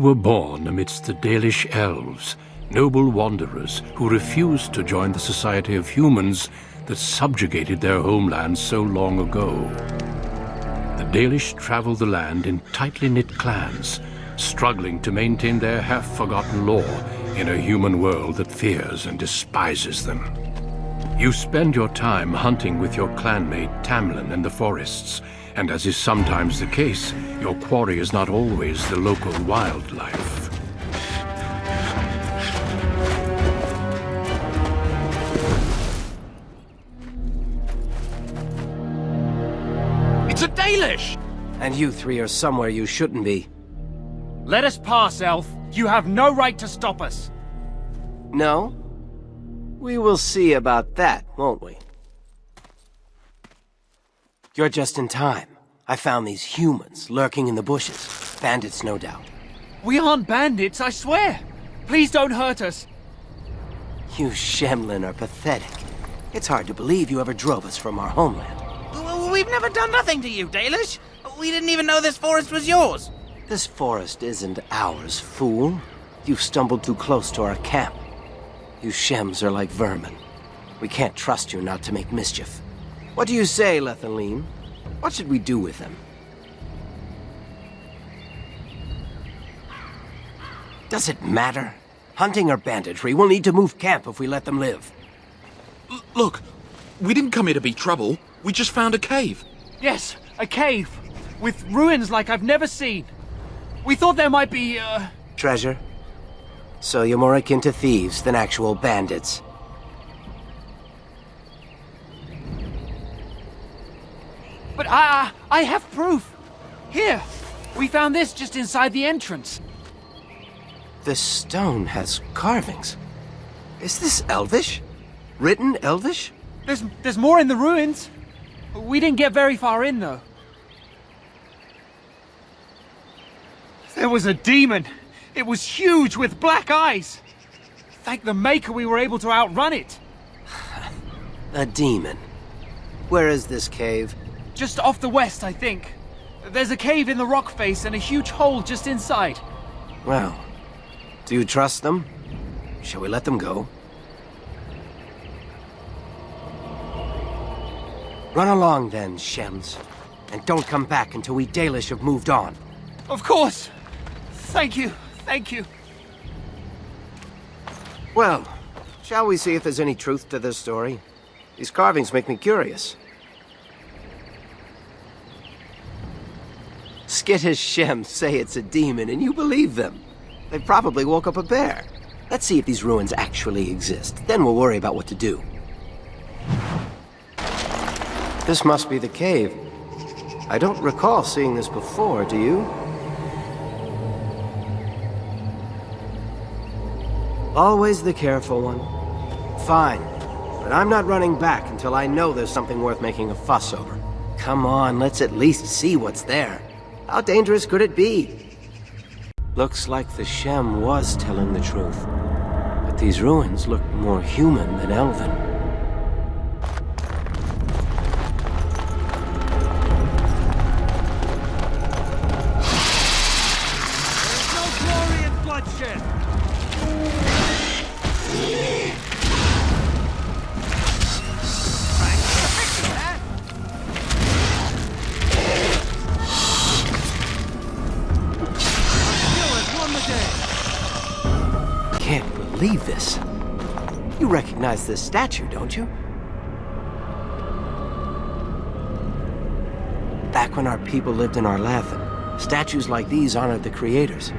Were born amidst the Dalish elves, noble wanderers who refused to join the society of humans that subjugated their homeland so long ago. The Dalish travel the land in tightly knit clans, struggling to maintain their half-forgotten lore in a human world that fears and despises them. You spend your time hunting with your clanmate Tamlin in the forests, and as is sometimes the case, your quarry is not always the local wildlife. It's a Dalish! And you three are somewhere you shouldn't be. Let us pass, Elf. You have no right to stop us. No? We will see about that, won't we? You're just in time. I found these humans lurking in the bushes. Bandits, no doubt. We aren't bandits, I swear. Please don't hurt us. You Shemlin are pathetic. It's hard to believe you ever drove us from our homeland. We've never done nothing to you, Dalish. We didn't even know this forest was yours. This forest isn't ours, fool. You've stumbled too close to our camp. You Shems are like vermin. We can't trust you not to make mischief. What do you say, DahliaLynn? What should we do with them? Does it matter? Hunting or banditry, we'll need to move camp if we let them live. Look, we didn't come here to be trouble. We just found a cave. Yes, a cave. With ruins like I've never seen. We thought there might be, Treasure? So you're more akin to thieves than actual bandits. But I have proof. Here, we found this just inside the entrance. This stone has carvings. Is this Elvish? Written Elvish? There's more in the ruins. We didn't get very far in, though. There was a demon. It was huge with black eyes. Thank the Maker we were able to outrun it. A demon. Where is this cave? Just off the west, I think. There's a cave in the rock face and a huge hole just inside. Well, do you trust them? Shall we let them go? Run along then, Shems. And don't come back until we Dalish have moved on. Of course. Thank you. Thank you. Well, shall we see if there's any truth to this story? These carvings make me curious. Skittish Shems say it's a demon and you believe them. They probably woke up a bear. Let's see if these ruins actually exist. Then we'll worry about what to do. This must be the cave. I don't recall seeing this before, do you? Always the careful one. Fine, but I'm not running back until I know there's something worth making a fuss over. Come on, let's at least see what's there. How dangerous could it be? Looks like the Shem was telling the truth. But these ruins look more human than elven. There's no glory in bloodshed. Can't believe this. You recognize this statue, don't you? Back when our people lived in Arlathan, statues like these honored the creators.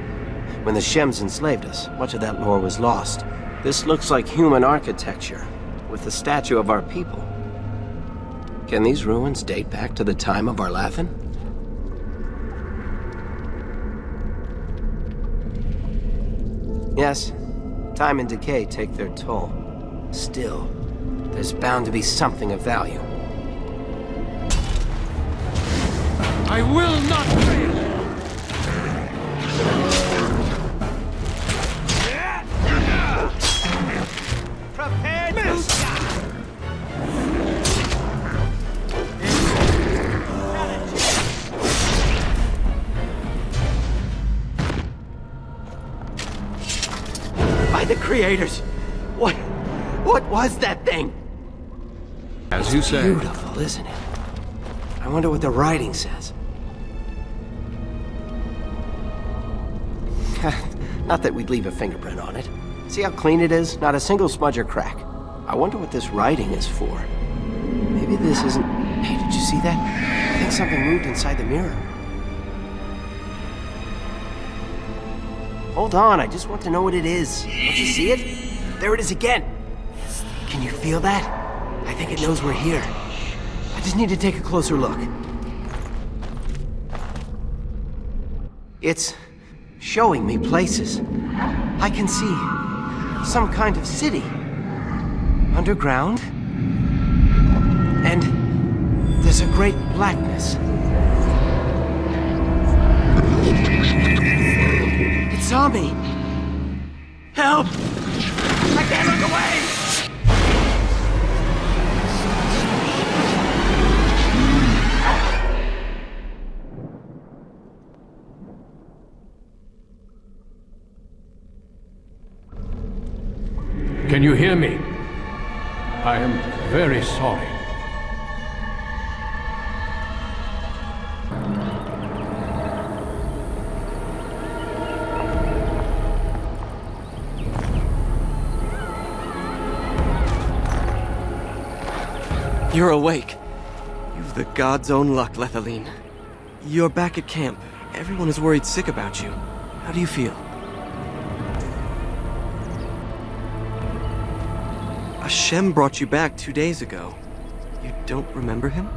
When the Shems enslaved us, much of that lore was lost. This looks like human architecture, with the statue of our people. Can these ruins date back to the time of Arlathan? Yes. Time and decay take their toll. Still, there's bound to be something of value. I will not fail. Prepare to creators! What was that thing? As you say. Beautiful, isn't it? I wonder what the writing says. Not that we'd leave a fingerprint on it. See how clean it is? Not a single smudge or crack. I wonder what this writing is for. Maybe this isn't... Hey, did you see that? I think something moved inside the mirror. Hold on, I just want to know what it is. Don't you see it? There it is again! Can you feel that? I think it knows we're here. I just need to take a closer look. It's showing me places. I can see some kind of city. Underground. And there's a great blackness. It saw me! Help! I can't look away! Can you hear me? I am very sorry. You're awake. You've the god's own luck, DahliaLynn. You're back at camp. Everyone is worried sick about you. How do you feel? Hashem brought you back 2 days ago. You don't remember him?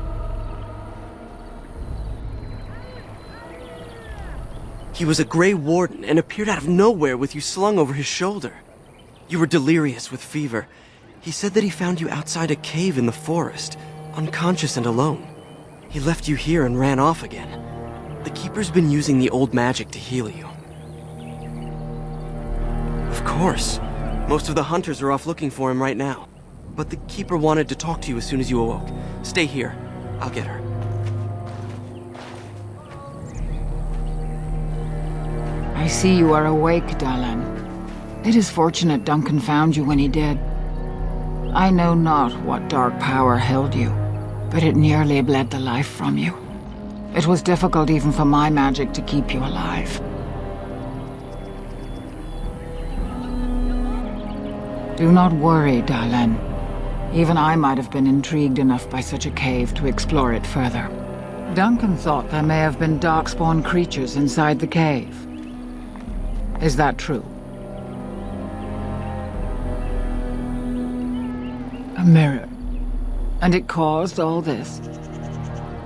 He was a Grey Warden and appeared out of nowhere with you slung over his shoulder. You were delirious with fever. He said that he found you outside a cave in the forest, unconscious and alone. He left you here and ran off again. The Keeper's been using the old magic to heal you. Of course. Most of the hunters are off looking for him right now. But the Keeper wanted to talk to you as soon as you awoke. Stay here. I'll get her. I see you are awake, DahliaLynn. It is fortunate Duncan found you when he did. I know not what dark power held you, but it nearly bled the life from you. It was difficult even for my magic to keep you alive. Do not worry, DahliaLynn. Even I might have been intrigued enough by such a cave to explore it further. Duncan thought there may have been darkspawn creatures inside the cave. Is that true? A mirror. And it caused all this?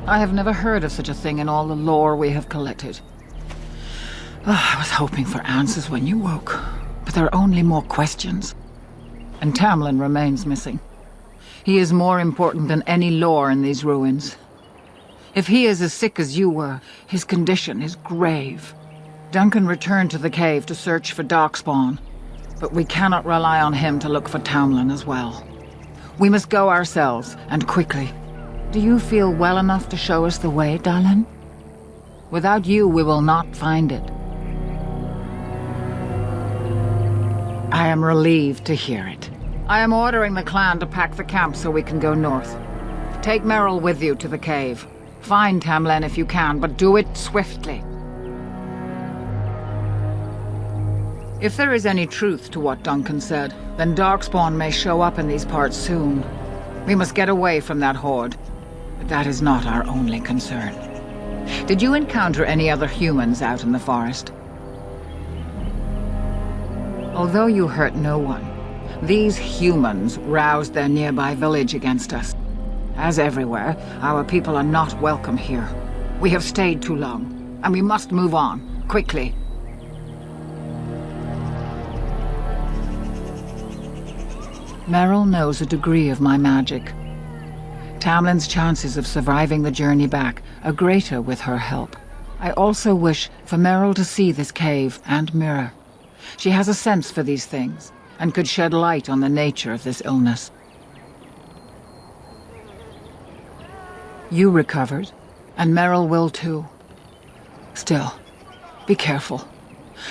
I have never heard of such a thing in all the lore we have collected. I was hoping for answers when you woke, but there are only more questions. And Tamlin remains missing. He is more important than any lore in these ruins. If he is as sick as you were, his condition is grave. Duncan returned to the cave to search for darkspawn, but we cannot rely on him to look for Tamlin as well. We must go ourselves, and quickly. Do you feel well enough to show us the way, DahliaLynn? Without you, we will not find it. I am relieved to hear it. I am ordering the clan to pack the camp so we can go north. Take Merrill with you to the cave. Find Tamlin if you can, but do it swiftly. If there is any truth to what Duncan said, then darkspawn may show up in these parts soon. We must get away from that horde. But that is not our only concern. Did you encounter any other humans out in the forest? Although you hurt no one, these humans roused their nearby village against us. As everywhere, our people are not welcome here. We have stayed too long, and we must move on, quickly. Merrill knows a degree of my magic. Tamlin's chances of surviving the journey back are greater with her help. I also wish for Merrill to see this cave and mirror. She has a sense for these things, and could shed light on the nature of this illness. You recovered, and Merrill will too. Still, be careful.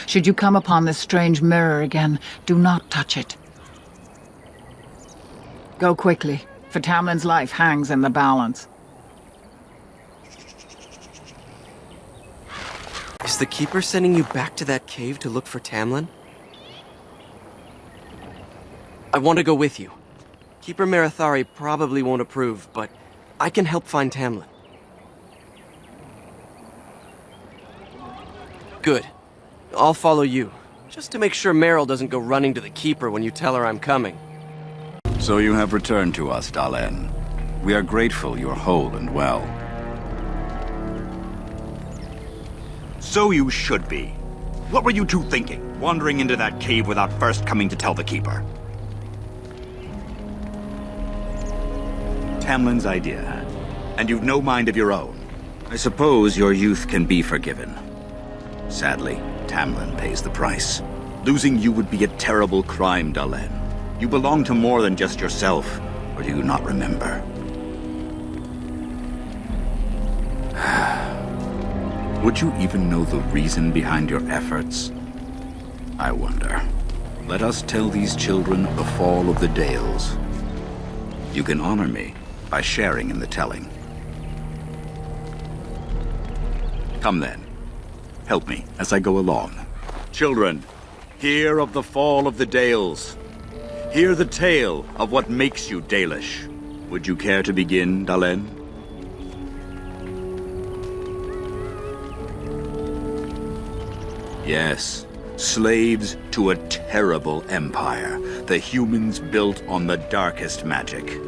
Should you come upon this strange mirror again, do not touch it. Go quickly, for Tamlin's life hangs in the balance. Is the Keeper sending you back to that cave to look for Tamlin? I want to go with you. Keeper Marathari probably won't approve, but I can help find Tamlin. Good. I'll follow you, just to make sure Meryl doesn't go running to the Keeper when you tell her I'm coming. So you have returned to us, DahliaLynn. We are grateful you're whole and well. So you should be. What were you two thinking, wandering into that cave without first coming to tell the Keeper? Tamlin's idea, and you've no mind of your own. I suppose your youth can be forgiven. Sadly, Tamlin pays the price. Losing you would be a terrible crime, DahliaLynn. You belong to more than just yourself, or do you not remember? Would you even know the reason behind your efforts? I wonder. Let us tell these children the fall of the Dales. You can honor me by sharing in the telling. Come then. Help me as I go along. Children, hear of the fall of the Dales. Hear the tale of what makes you Dalish. Would you care to begin, DahliaLynn? Yes, slaves to a terrible empire, the humans built on the darkest magic.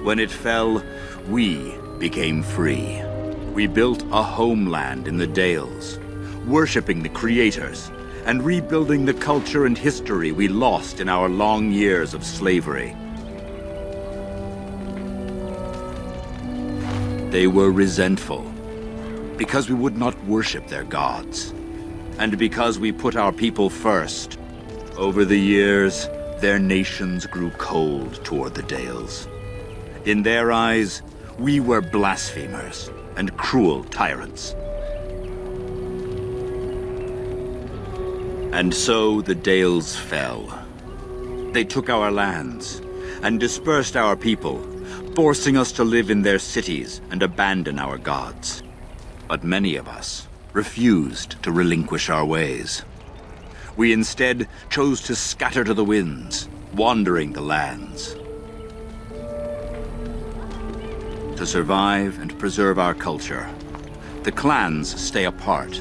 When it fell, we became free. We built a homeland in the Dales, worshipping the creators, and rebuilding the culture and history we lost in our long years of slavery. They were resentful, because we would not worship their gods, and because we put our people first. Over the years, their nations grew cold toward the Dales. In their eyes, we were blasphemers and cruel tyrants. And so the Dales fell. They took our lands and dispersed our people, forcing us to live in their cities and abandon our gods. But many of us refused to relinquish our ways. We instead chose to scatter to the winds, wandering the lands. To survive and preserve our culture, the clans stay apart,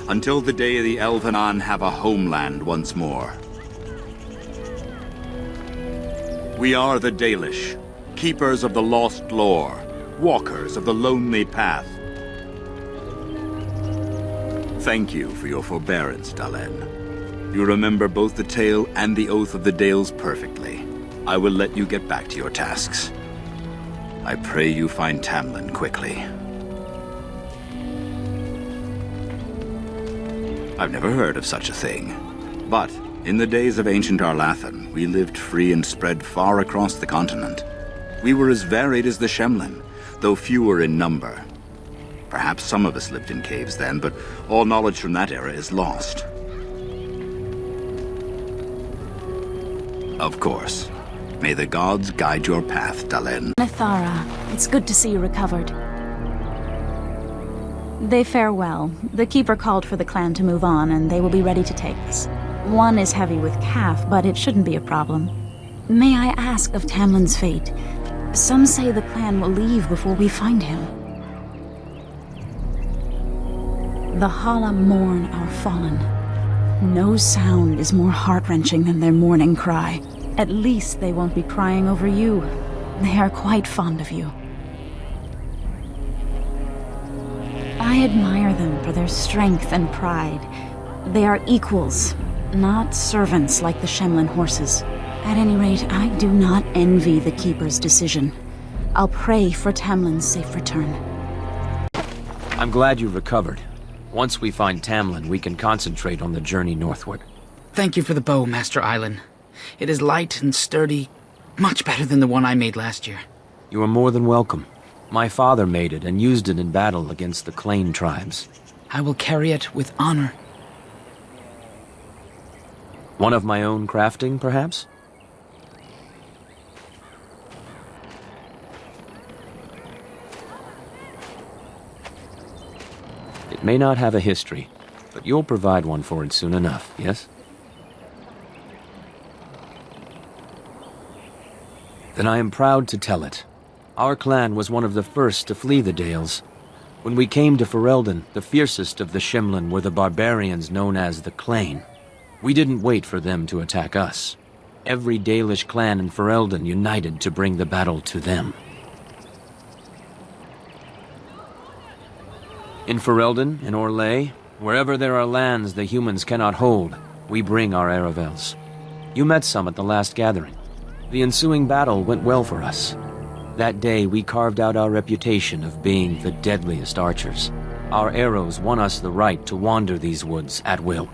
until the day the Elvenan have a homeland once more. We are the Dalish, keepers of the lost lore, walkers of the lonely path. Thank you for your forbearance, DahliaLynn. You remember both the tale and the Oath of the Dales perfectly. I will let you get back to your tasks. I pray you find Tamlin quickly. I've never heard of such a thing. But in the days of ancient Arlathan, we lived free and spread far across the continent. We were as varied as the Shemlin, though fewer in number. Perhaps some of us lived in caves then, but all knowledge from that era is lost. Of course. May the gods guide your path, DahliaLynn. Nethara, it's good to see you recovered. They fare well. The Keeper called for the clan to move on, and they will be ready to take us. One is heavy with calf, but it shouldn't be a problem. May I ask of Tamlin's fate? Some say the clan will leave before we find him. The Hala mourn our fallen. No sound is more heart-wrenching than their mourning cry. At least they won't be crying over you. They are quite fond of you. I admire them for their strength and pride. They are equals, not servants like the Shemlin horses. At any rate, I do not envy the Keeper's decision. I'll pray for Tamlin's safe return. I'm glad you've recovered. Once we find Tamlin, we can concentrate on the journey northward. Thank you for the bow, Master Island. It is light and sturdy, much better than the one I made last year. You are more than welcome. My father made it and used it in battle against the Qwinn tribes. I will carry it with honor. One of my own crafting, perhaps? It may not have a history, but you'll provide one for it soon enough, yes? Then I am proud to tell it. Our clan was one of the first to flee the Dales. When we came to Ferelden, the fiercest of the Shemlen were the barbarians known as the Qwinn. We didn't wait for them to attack us. Every Dalish clan in Ferelden united to bring the battle to them. In Ferelden, in Orlais, wherever there are lands the humans cannot hold, we bring our Aravels. You met some at the last gathering. The ensuing battle went well for us. That day, we carved out our reputation of being the deadliest archers. Our arrows won us the right to wander these woods at will.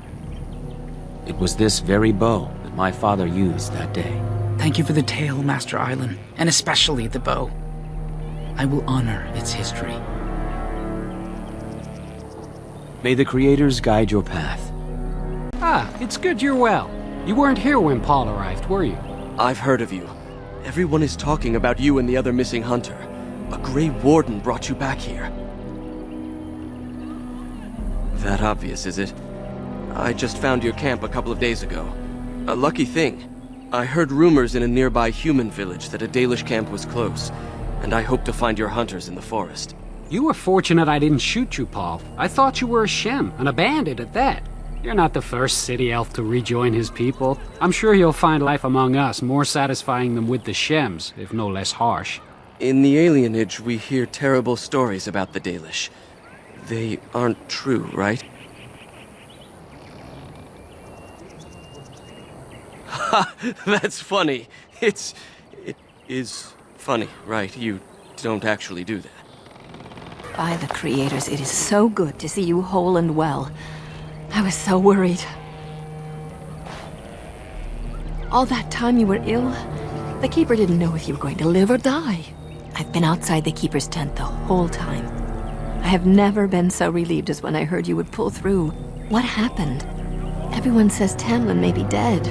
It was this very bow that my father used that day. Thank you for the tale, Master Island, and especially the bow. I will honor its history. May the Creators guide your path. Ah, it's good you're well. You weren't here when Paul arrived, were you? I've heard of you. Everyone is talking about you and the other missing hunter. A Grey Warden brought you back here. That obvious, is it? I just found your camp a couple of days ago. A lucky thing. I heard rumors in a nearby human village that a Dalish camp was close, and I hope to find your hunters in the forest. You were fortunate I didn't shoot you, Paul. I thought you were a Shem, and a bandit at that. You're not the first city elf to rejoin his people. I'm sure you'll find life among us more satisfying than with the Shems, if no less harsh. In the alienage, we hear terrible stories about the Dalish. They aren't true, right? Ha! That's funny. It is funny, right? You don't actually do that. By the Creators, it is so good to see you whole and well. I was so worried. All that time you were ill, the Keeper didn't know if you were going to live or die. I've been outside the Keeper's tent the whole time. I have never been so relieved as when I heard you would pull through. What happened? Everyone says Tamlin may be dead.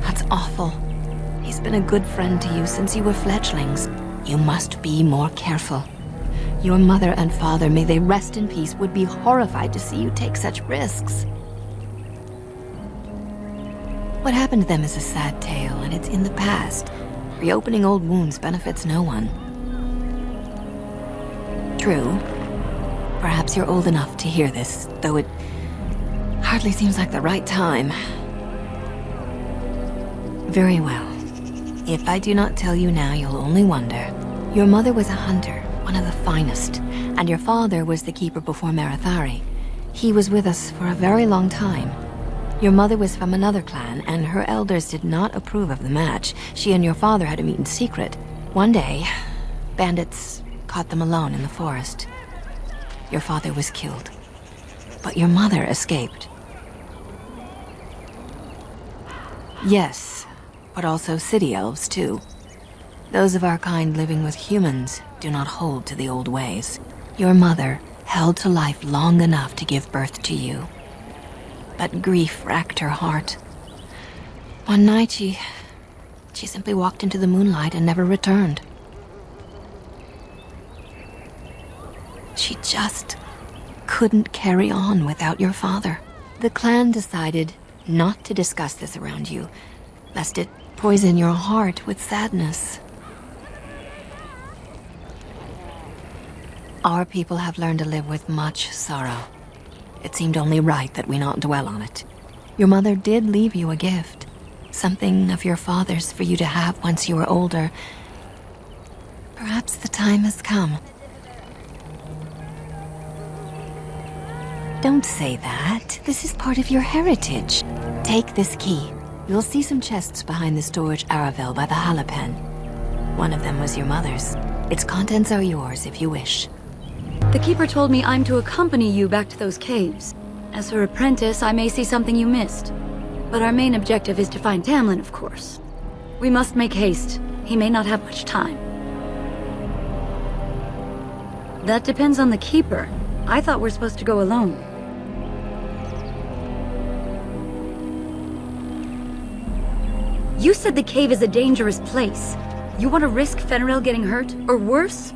That's awful. He's been a good friend to you since you were fledglings. You must be more careful. Your mother and father, may they rest in peace, would be horrified to see you take such risks. What happened to them is a sad tale, and it's in the past. Reopening old wounds benefits no one. True. Perhaps you're old enough to hear this, though it hardly seems like the right time. Very well. If I do not tell you now, you'll only wonder. Your mother was a hunter, one of the finest, and your father was the Keeper before Marathari. He was with us for a very long time. Your mother was from another clan, and her elders did not approve of the match. She and your father had to meet in secret. One day, bandits caught them alone in the forest. Your father was killed, but your mother escaped. Yes, but also city elves, too. Those of our kind living with humans do not hold to the old ways. Your mother held to life long enough to give birth to you. But grief racked her heart. One night she simply walked into the moonlight and never returned. She just couldn't carry on without your father. The clan decided not to discuss this around you, lest it poison your heart with sadness. Our people have learned to live with much sorrow. It seemed only right that we not dwell on it. Your mother did leave you a gift, something of your father's for you to have once you were older. Perhaps the time has come. Don't say that. This is part of your heritage. Take this key. You'll see some chests behind the storage Aravel by the Halapen. One of them was your mother's. Its contents are yours if you wish. The Keeper told me I'm to accompany you back to those caves. As her apprentice, I may see something you missed. But our main objective is to find Tamlin, of course. We must make haste. He may not have much time. That depends on the Keeper. I thought we're supposed to go alone. You said the cave is a dangerous place. You want to risk Fenrirel getting hurt, or worse?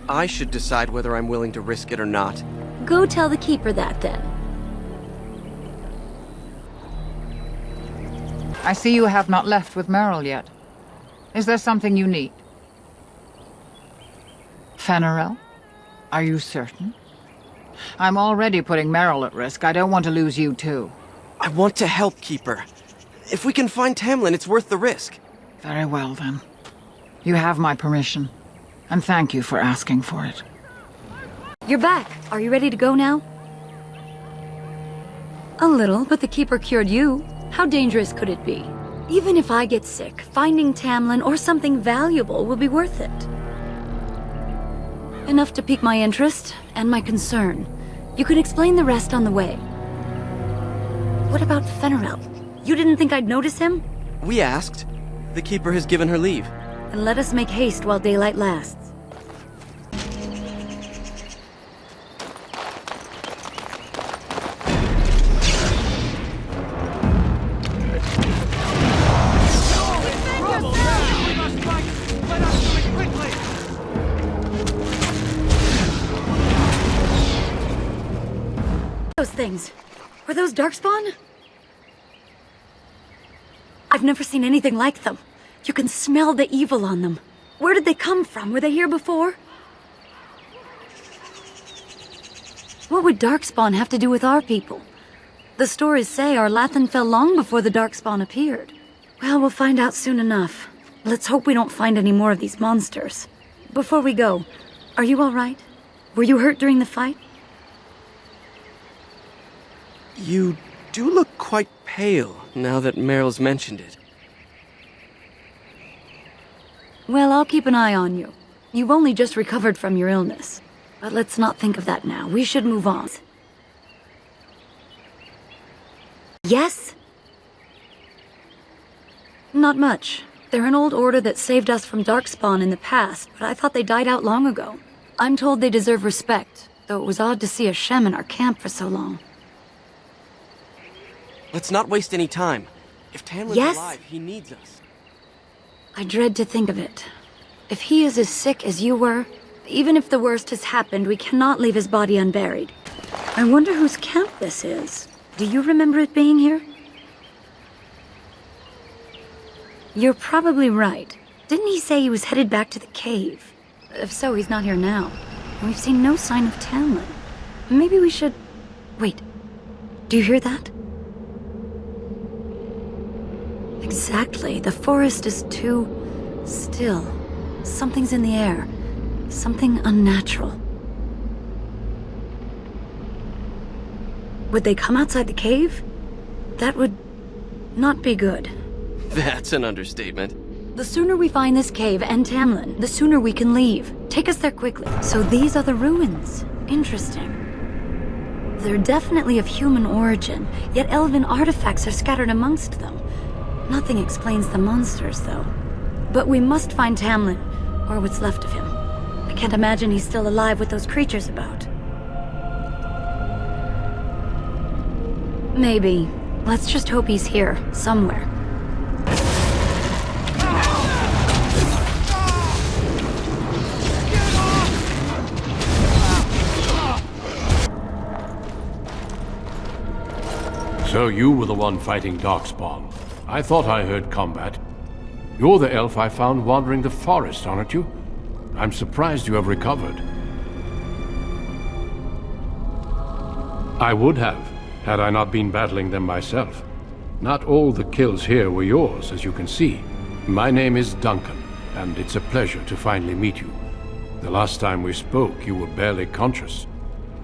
I should decide whether I'm willing to risk it or not. Go tell the Keeper that, then. I see you have not left with Merrill yet. Is there something you need? Fenrirel? Are you certain? I'm already putting Merrill at risk. I don't want to lose you, too. I want to help, Keeper. If we can find Tamlin, it's worth the risk. Very well, then. You have my permission. And thank you for asking for it. You're back. Are you ready to go now? A little, but the Keeper cured you. How dangerous could it be? Even if I get sick, finding Tamlin or something valuable will be worth it. Enough to pique my interest and my concern. You can explain the rest on the way. What about Fenrirel? You didn't think I'd notice him? We asked. The Keeper has given her leave. And let us make haste while daylight lasts. Those things. Were those Darkspawn? I've never seen anything like them. You can smell the evil on them. Where did they come from? Were they here before? What would Darkspawn have to do with our people? The stories say our Lathan fell long before the Darkspawn appeared. Well, we'll find out soon enough. Let's hope we don't find any more of these monsters. Before we go, are you all right? Were you hurt during the fight? You do look quite pale now that Meryl's mentioned it. Well, I'll keep an eye on you. You've only just recovered from your illness. But let's not think of that now. We should move on. Yes? Not much. They're an old order that saved us from Darkspawn in the past, but I thought they died out long ago. I'm told they deserve respect, though it was odd to see a Shem in our camp for so long. Let's not waste any time. If Tamlin's alive, he needs us. I dread to think of it. If he is as sick as you were, even if the worst has happened, we cannot leave his body unburied. I wonder whose camp this is. Do you remember it being here? You're probably right. Didn't he say he was headed back to the cave? If so, he's not here now. And we've seen no sign of Tamlin. Maybe we should... Wait. Do you hear that? Exactly. The forest is too... still. Something's in the air. Something unnatural. Would they come outside the cave? That would not be good. That's an understatement. The sooner we find this cave and Tamlin, the sooner we can leave. Take us there quickly. So these are the ruins. Interesting. They're definitely of human origin, yet elven artifacts are scattered amongst them. Nothing explains the monsters, though. But we must find Tamlin, or what's left of him. I can't imagine he's still alive with those creatures about. Maybe. Let's just hope he's here, somewhere. So you were the one fighting Darkspawn. I thought I heard combat. You're the elf I found wandering the forest, aren't you? I'm surprised you have recovered. I would have, had I not been battling them myself. Not all the kills here were yours, as you can see. My name is Duncan, and it's a pleasure to finally meet you. The last time we spoke, you were barely conscious.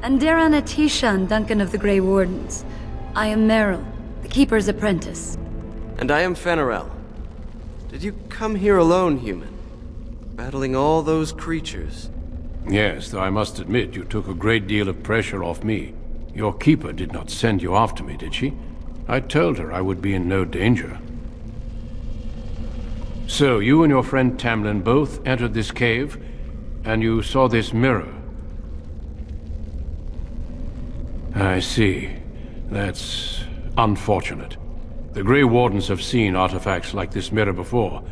And Darana Tishan, Duncan of the Grey Wardens. I am Meryl, the Keeper's apprentice. And I am Fenrirel. Did you come here alone, human? Battling all those creatures? Yes, though I must admit you took a great deal of pressure off me. Your keeper did not send you after me, did she? I told her I would be in no danger. So, you and your friend Tamlin both entered this cave, and you saw this mirror. I see. That's unfortunate. The Grey Wardens have seen artifacts like this mirror before.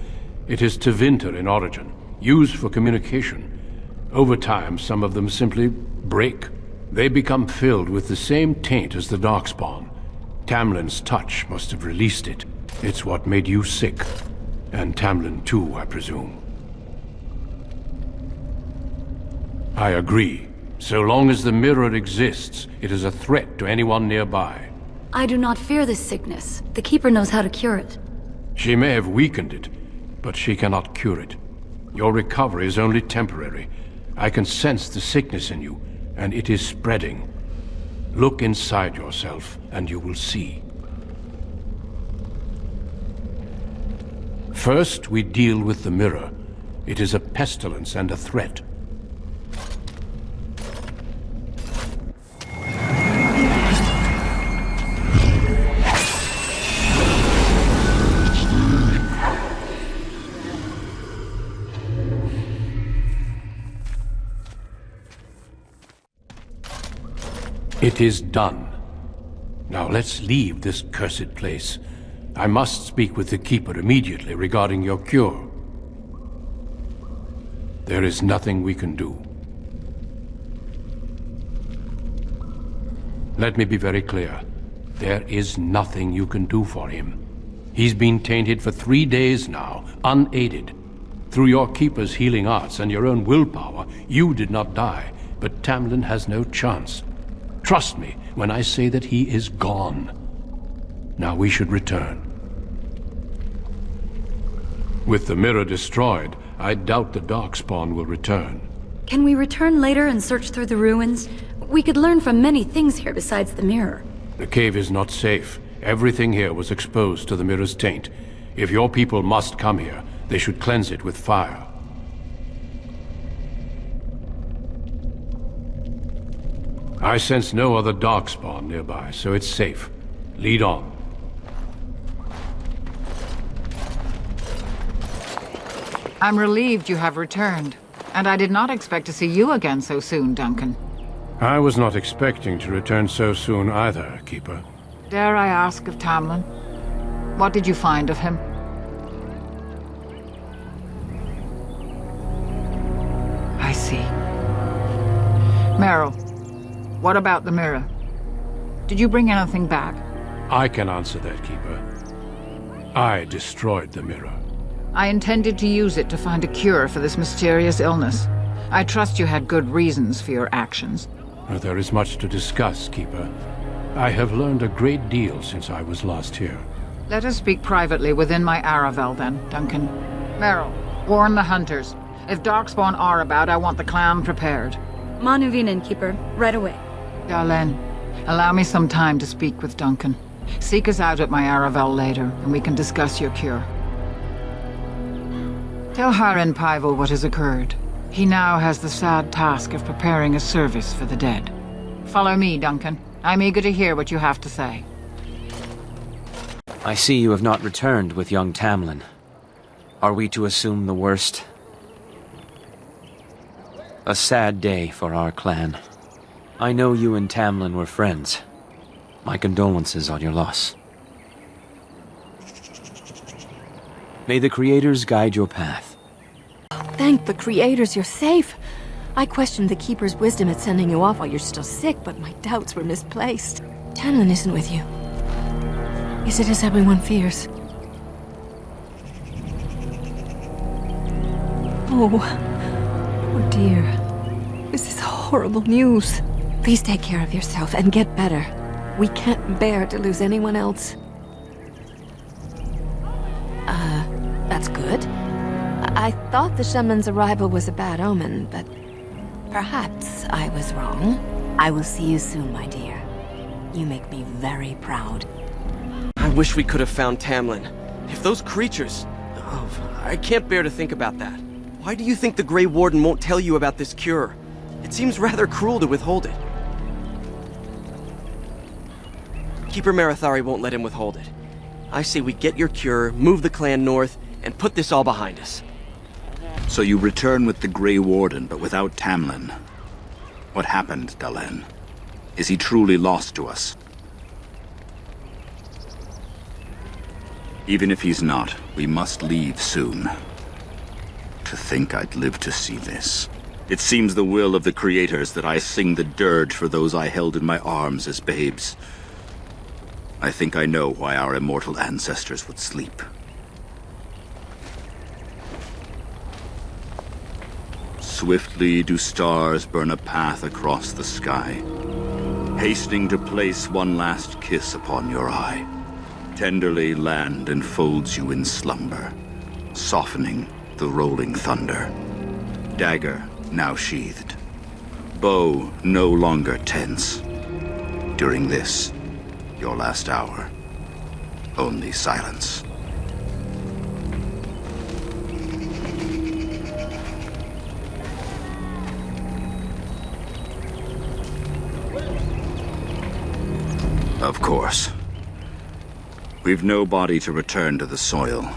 It is Tevinter in origin, used for communication. Over time, some of them simply break. They become filled with the same taint as the Darkspawn. Tamlin's touch must have released it. It's what made you sick. And Tamlin too, I presume. I agree. So long as the mirror exists, it is a threat to anyone nearby. I do not fear this sickness. The Keeper knows how to cure it. She may have weakened it, but she cannot cure it. Your recovery is only temporary. I can sense the sickness in you, and it is spreading. Look inside yourself, and you will see. First, we deal with the mirror. It is a pestilence and a threat. It is done. Now let's leave this cursed place. I must speak with the Keeper immediately regarding your cure. There is nothing we can do. Let me be very clear. There is nothing you can do for him. He's been tainted for 3 days now, unaided. Through your Keeper's healing arts and your own willpower, you did not die, but Tamlin has no chance. Trust me when I say that he is gone. Now we should return. With the mirror destroyed, I doubt the Darkspawn will return. Can we return later and search through the ruins? We could learn from many things here besides the mirror. The cave is not safe. Everything here was exposed to the mirror's taint. If your people must come here, they should cleanse it with fire. I sense no other Darkspawn nearby, so it's safe. Lead on. I'm relieved you have returned, and I did not expect to see you again so soon, Duncan. I was not expecting to return so soon either, Keeper. Dare I ask of Tamlin? What did you find of him? I see. Meryl, what about the mirror? Did you bring anything back? I can answer that, Keeper. I destroyed the mirror. I intended to use it to find a cure for this mysterious illness. I trust you had good reasons for your actions. There is much to discuss, Keeper. I have learned a great deal since I was last here. Let us speak privately within my Aravel then, Duncan. Meryl, warn the hunters. If Darkspawn are about, I want the clan prepared. Manuvinen, Keeper, right away. DahliaLynn, allow me some time to speak with Duncan. Seek us out at my Aravel later, and we can discuss your cure. Tell Haren Pyvel what has occurred. He now has the sad task of preparing a service for the dead. Follow me, Duncan. I'm eager to hear what you have to say. I see you have not returned with young Tamlin. Are we to assume the worst? A sad day for our clan. I know you and Tamlin were friends. My condolences on your loss. May the Creators guide your path. Thank the Creators you're safe. I questioned the Keeper's wisdom at sending you off while you're still sick, but my doubts were misplaced. Tamlin isn't with you. Is it as everyone fears? Oh dear. This is horrible news. Please take care of yourself and get better. We can't bear to lose anyone else. That's good. I thought the shaman's arrival was a bad omen, but perhaps I was wrong. I will see you soon, my dear. You make me very proud. I wish we could have found Tamlin. If those creatures... Oh, I can't bear to think about that. Why do you think the Grey Warden won't tell you about this cure? It seems rather cruel to withhold it. Keeper Marathari won't let him withhold it. I say we get your cure, move the clan north, and put this all behind us. So you return with the Grey Warden, but without Tamlin. What happened, DahliaLynn? Is he truly lost to us? Even if he's not, we must leave soon. To think I'd live to see this. It seems the will of the creators that I sing the dirge for those I held in my arms as babes. I think I know why our immortal ancestors would sleep. Swiftly do stars burn a path across the sky, hastening to place one last kiss upon your eye. Tenderly land enfolds you in slumber, softening the rolling thunder. Dagger now sheathed, bow no longer tense. During this, your last hour, only silence. Of course. We've no body to return to the soil,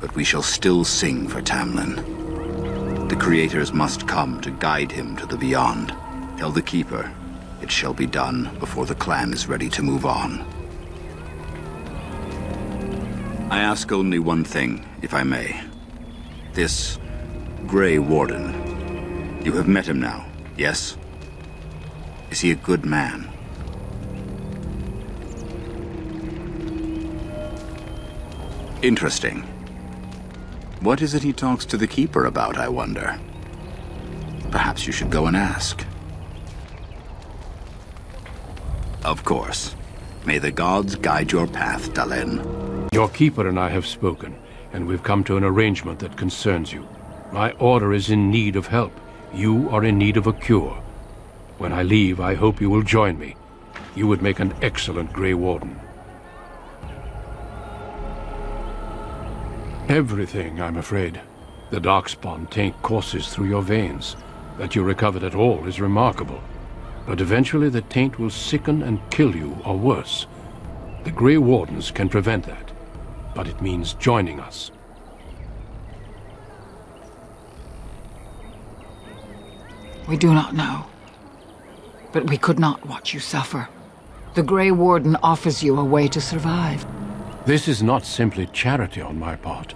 but we shall still sing for Tamlin. The creators must come to guide him to the beyond. Tell the Keeper, it shall be done before the clan is ready to move on. I ask only one thing, if I may. This Grey Warden. You have met him now, yes? Is he a good man? Interesting. What is it he talks to the Keeper about, I wonder? Perhaps you should go and ask. Of course. May the gods guide your path, DahliaLynn. Your Keeper and I have spoken, and we've come to an arrangement that concerns you. My order is in need of help. You are in need of a cure. When I leave, I hope you will join me. You would make an excellent Grey Warden. Everything, I'm afraid. The darkspawn taint courses through your veins. That you recovered at all is remarkable. But eventually the taint will sicken and kill you, or worse. The Grey Wardens can prevent that, but it means joining us. We do not know. But we could not watch you suffer. The Grey Warden offers you a way to survive. This is not simply charity on my part.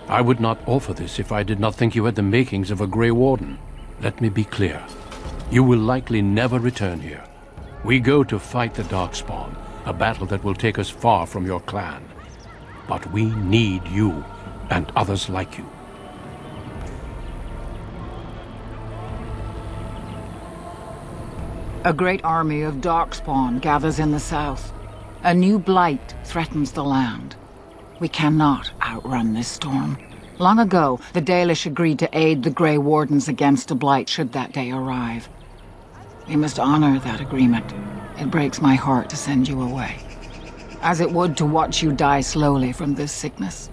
I would not offer this if I did not think you had the makings of a Grey Warden. Let me be clear. You will likely never return here. We go to fight the Darkspawn, a battle that will take us far from your clan. But we need you, and others like you. A great army of Darkspawn gathers in the south. A new blight threatens the land. We cannot outrun this storm. Long ago, the Dalish agreed to aid the Grey Wardens against a blight should that day arrive. We must honor that agreement. It breaks my heart to send you away, as it would to watch you die slowly from this sickness.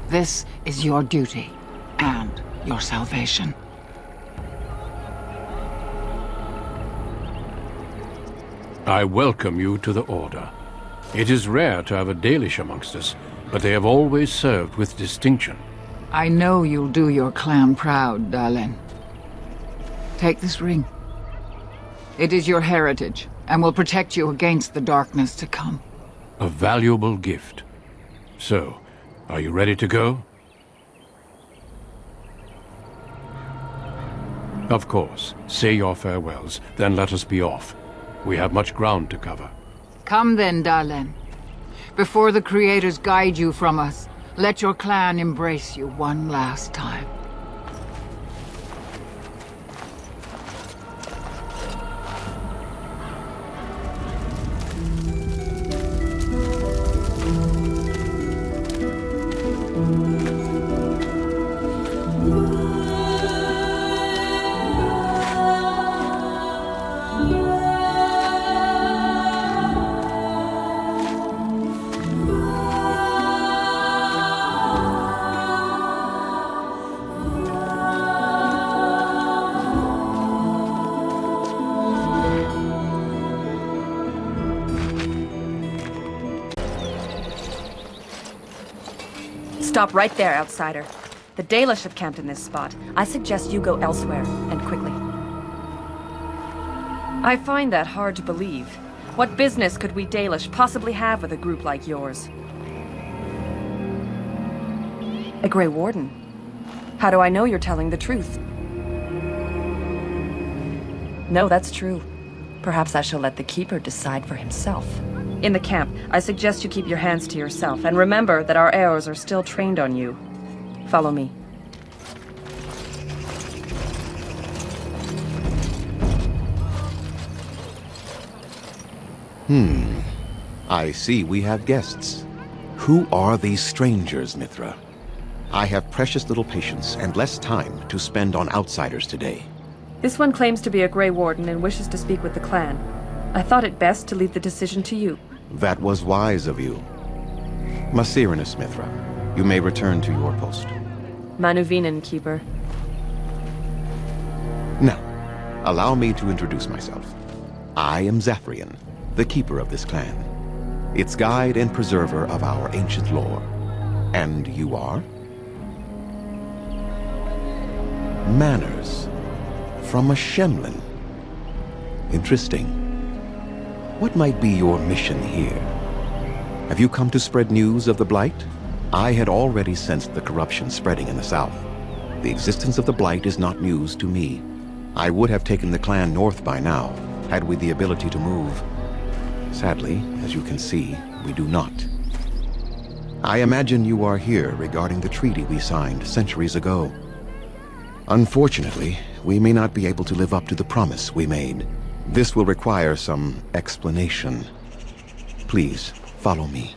This is your duty, and your salvation. I welcome you to the Order. It is rare to have a Dalish amongst us, but they have always served with distinction. I know you'll do your clan proud, DahliaLynn. Take this ring. It is your heritage, and will protect you against the darkness to come. A valuable gift. So, are you ready to go? Of course. Say your farewells, then let us be off. We have much ground to cover. Come then, DahliaLynn. Before the creators guide you from us, let your clan embrace you one last time. Stop right there, outsider. The Dalish have camped in this spot. I suggest you go elsewhere, and quickly. I find that hard to believe. What business could we Dalish possibly have with a group like yours? A Grey Warden? How do I know you're telling the truth? No, that's true. Perhaps I shall let the Keeper decide for himself. In the camp, I suggest you keep your hands to yourself, and remember that our arrows are still trained on you. Follow me. I see we have guests. Who are these strangers, Mithra? I have precious little patience and less time to spend on outsiders today. This one claims to be a Grey Warden and wishes to speak with the clan. I thought it best to leave the decision to you. That was wise of you. Masirinus, Mithra, you may return to your post. Manuvinen, Keeper. Now, allow me to introduce myself. I am Zathrian, the keeper of this clan, its guide and preserver of our ancient lore. And you are? Manners. From a Shemlin. Interesting. What might be your mission here? Have you come to spread news of the Blight? I had already sensed the corruption spreading in the south. The existence of the Blight is not news to me. I would have taken the clan north by now, had we the ability to move. Sadly, as you can see, we do not. I imagine you are here regarding the treaty we signed centuries ago. Unfortunately, we may not be able to live up to the promise we made. This will require some explanation. Please, follow me.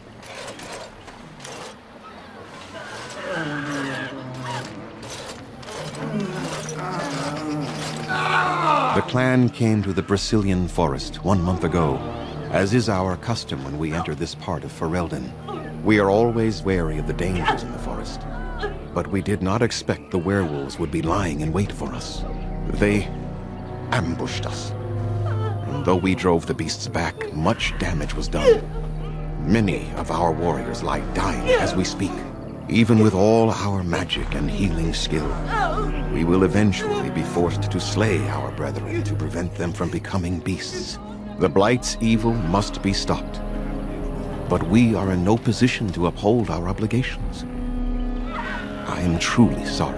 The clan came to the Brazilian forest 1 month ago, as is our custom when we enter this part of Ferelden. We are always wary of the dangers in the forest, but we did not expect the werewolves would be lying in wait for us. They ambushed us. And though we drove the beasts back, much damage was done. Many of our warriors lie dying as we speak. Even with all our magic and healing skill, we will eventually be forced to slay our brethren to prevent them from becoming beasts. The Blight's evil must be stopped. But we are in no position to uphold our obligations. I am truly sorry.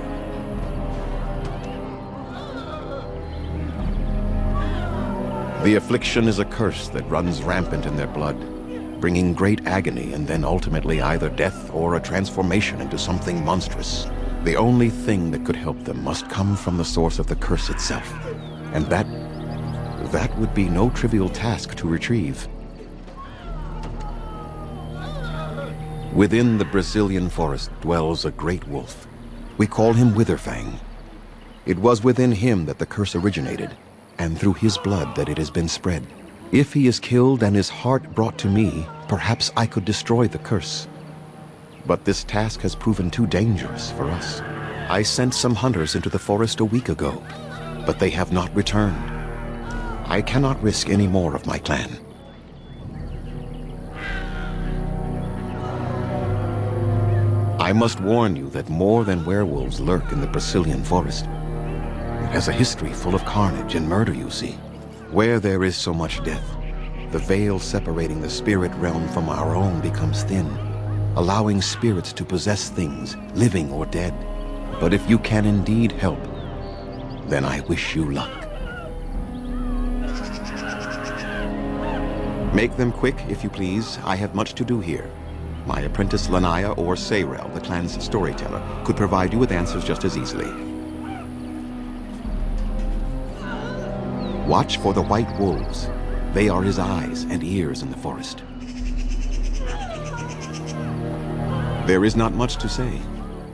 The affliction is a curse that runs rampant in their blood, bringing great agony and then ultimately either death or a transformation into something monstrous. The only thing that could help them must come from the source of the curse itself. And that would be no trivial task to retrieve. Within the Brazilian forest dwells a great wolf. We call him Witherfang. It was within him that the curse originated, and through his blood that it has been spread. If he is killed and his heart brought to me, perhaps I could destroy the curse. But this task has proven too dangerous for us. I sent some hunters into the forest a week ago, but they have not returned. I cannot risk any more of my clan. I must warn you that more than werewolves lurk in the Brazilian forest. It has a history full of carnage and murder, you see. Where there is so much death, the veil separating the spirit realm from our own becomes thin, allowing spirits to possess things, living or dead. But if you can indeed help, then I wish you luck. Make them quick, if you please. I have much to do here. My apprentice Lanaya or Sayrel, the clan's storyteller, could provide you with answers just as easily. Watch for the white wolves. They are his eyes and ears in the forest. There is not much to say.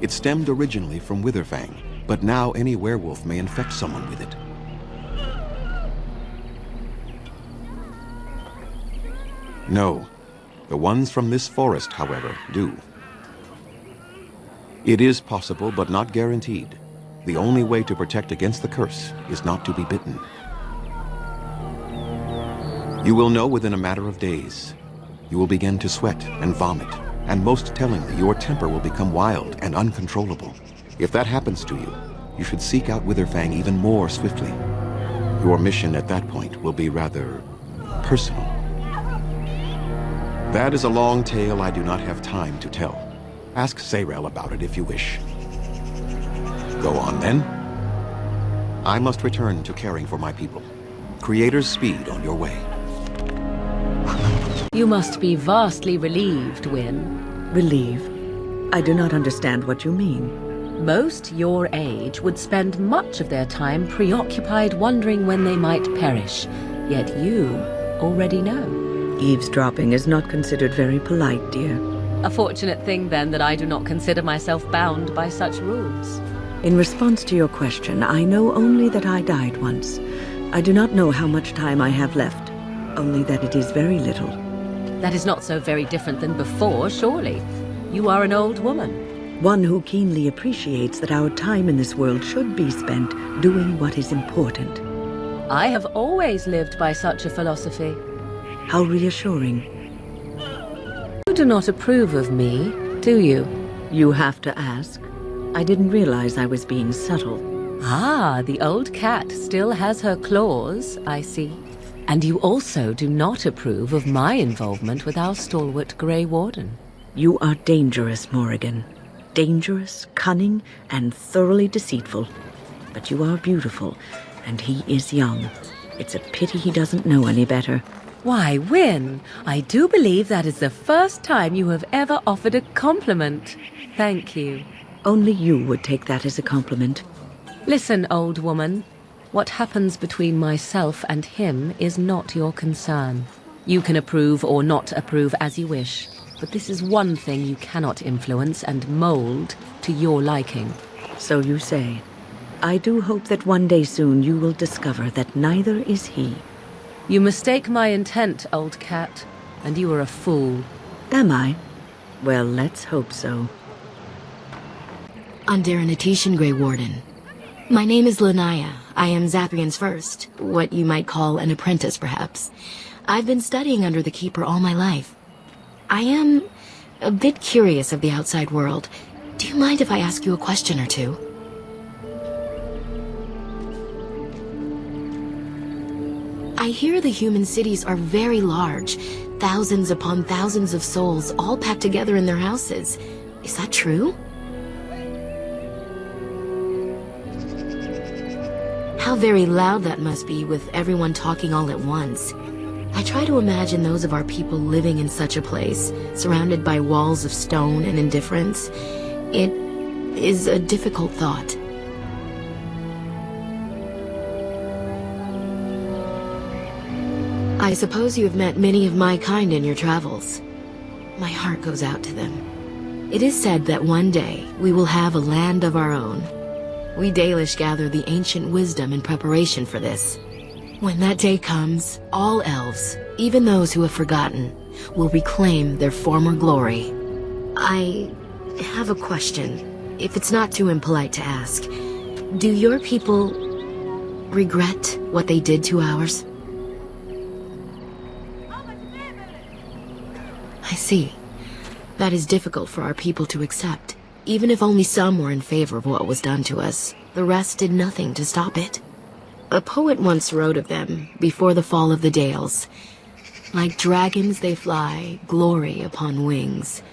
It stemmed originally from Witherfang, but now any werewolf may infect someone with it. No. The ones from this forest, however, do. It is possible, but not guaranteed. The only way to protect against the curse is not to be bitten. You will know within a matter of days. You will begin to sweat and vomit, and most tellingly, your temper will become wild and uncontrollable. If that happens to you, you should seek out Witherfang even more swiftly. Your mission at that point will be rather personal. That is a long tale I do not have time to tell. Ask Sarah about it if you wish. Go on, then. I must return to caring for my people. Creator's speed on your way. You must be vastly relieved, Qwinn. Relieved? I do not understand what you mean. Most your age would spend much of their time preoccupied wondering when they might perish. Yet you already know. Eavesdropping is not considered very polite, dear. A fortunate thing, then, that I do not consider myself bound by such rules. In response to your question, I know only that I died once. I do not know how much time I have left, only that it is very little. That is not so very different than before, surely. You are an old woman. One who keenly appreciates that our time in this world should be spent doing what is important. I have always lived by such a philosophy. How reassuring. You do not approve of me, do you? You have to ask. I didn't realize I was being subtle. Ah, the old cat still has her claws, I see. And you also do not approve of my involvement with our stalwart Grey Warden. You are dangerous, Morrigan. Dangerous, cunning, and thoroughly deceitful. But you are beautiful, and he is young. It's a pity he doesn't know any better. Why, Qwinn, I do believe that is the first time you have ever offered a compliment. Thank you. Only you would take that as a compliment. Listen, old woman. What happens between myself and him is not your concern. You can approve or not approve as you wish, but this is one thing you cannot influence and mold to your liking. So you say. I do hope that one day soon you will discover that neither is he. You mistake my intent, old cat, and you are a fool. Am I? Well, let's hope so. Underanitation, Grey Warden. My name is Leliana. I am Zapian's first, what you might call an apprentice, perhaps. I've been studying under the Keeper all my life. I am a bit curious of the outside world. Do you mind if I ask you a question or two? I hear the human cities are very large, thousands upon thousands of souls all packed together in their houses. Is that true? How very loud that must be with everyone talking all at once. I try to imagine those of our people living in such a place, surrounded by walls of stone and indifference. It is a difficult thought. I suppose you have met many of my kind in your travels. My heart goes out to them. It is said that one day we will have a land of our own. We Dalish gather the ancient wisdom in preparation for this. When that day comes, all elves, even those who have forgotten, will reclaim their former glory. I have a question, if it's not too impolite to ask. Do your people regret what they did to ours? I see. That is difficult for our people to accept. Even if only some were in favor of what was done to us, the rest did nothing to stop it. A poet once wrote of them, before the fall of the Dales. Like dragons they fly, glory upon wings.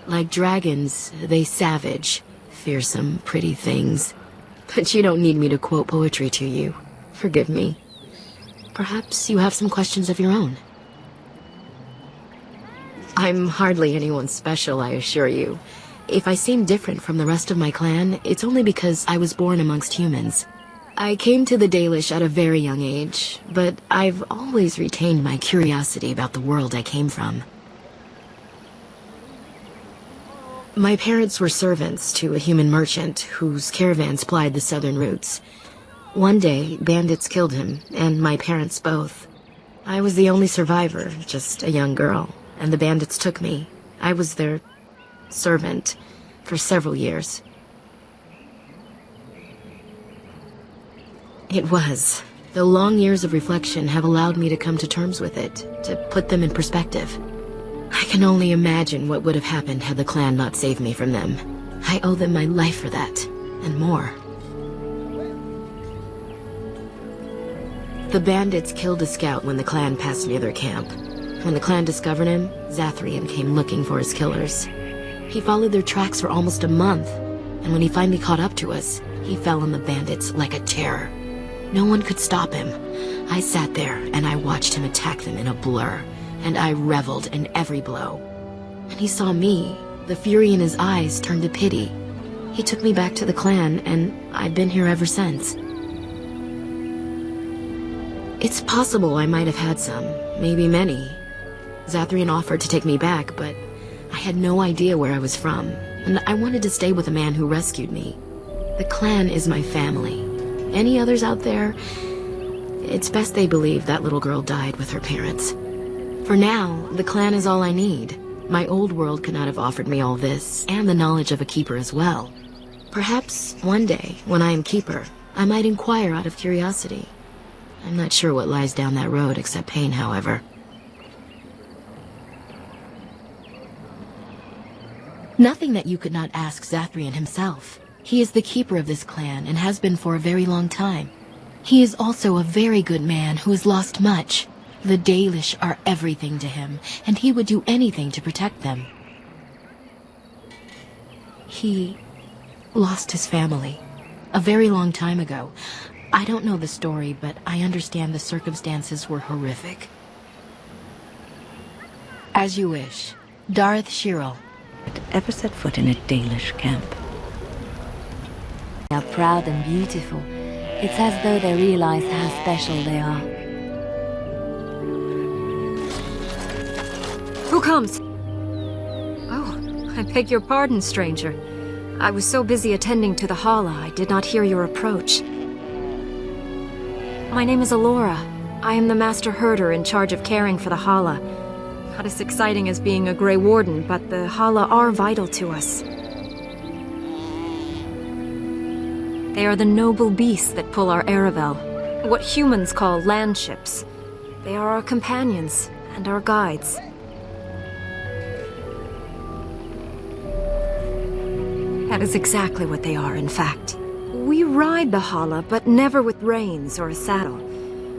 Like dragons, they savage, fearsome, pretty things. But you don't need me to quote poetry to you. Forgive me. Perhaps you have some questions of your own. I'm hardly anyone special, I assure you. If I seem different from the rest of my clan, it's only because I was born amongst humans. I came to the Dalish at a very young age, but I've always retained my curiosity about the world I came from. My parents were servants to a human merchant whose caravans plied the southern routes. One day, bandits killed him, and my parents both. I was the only survivor, just a young girl, and the bandits took me. I was their servant for several years. It was. The long years of reflection have allowed me to come to terms with it, to put them in perspective. I can only imagine what would have happened had the clan not saved me from them. I owe them my life for that, and more. The bandits killed a scout when the clan passed near their camp. When the clan discovered him, Zathrian came looking for his killers. He followed their tracks for almost a month, and when he finally caught up to us, he fell on the bandits like a terror. No one could stop him. I sat there and I watched him attack them in a blur, and I reveled in every blow. When he saw me, the fury in his eyes turned to pity. He took me back to the clan, and I've been here ever since. It's possible I might have had some, maybe many. Zathrian offered to take me back, but I had no idea where I was from, and I wanted to stay with the man who rescued me. The clan is my family. Any others out there? It's best they believe that little girl died with her parents. For now, the clan is all I need. My old world could not have offered me all this, and the knowledge of a keeper as well. Perhaps one day, when I am keeper, I might inquire out of curiosity. I'm not sure what lies down that road except pain, however. Nothing that you could not ask Zathrian himself. He is the keeper of this clan and has been for a very long time. He is also a very good man who has lost much. The Dalish are everything to him, and he would do anything to protect them. He lost his family a very long time ago. I don't know the story, but I understand the circumstances were horrific. As you wish. Darth Shirel. Ever set foot in a Dalish camp? They are proud and beautiful. It's as though they realize how special they are. Who comes? Oh, I beg your pardon, stranger. I was so busy attending to the Hala, I did not hear your approach. My name is Alora. I am the Master Herder in charge of caring for the Hala. Not as exciting as being a Grey Warden, but the Hala are vital to us. They are the noble beasts that pull our Aravel, what humans call land ships. They are our companions and our guides. That is exactly what they are, in fact. We ride the Hala, but never with reins or a saddle.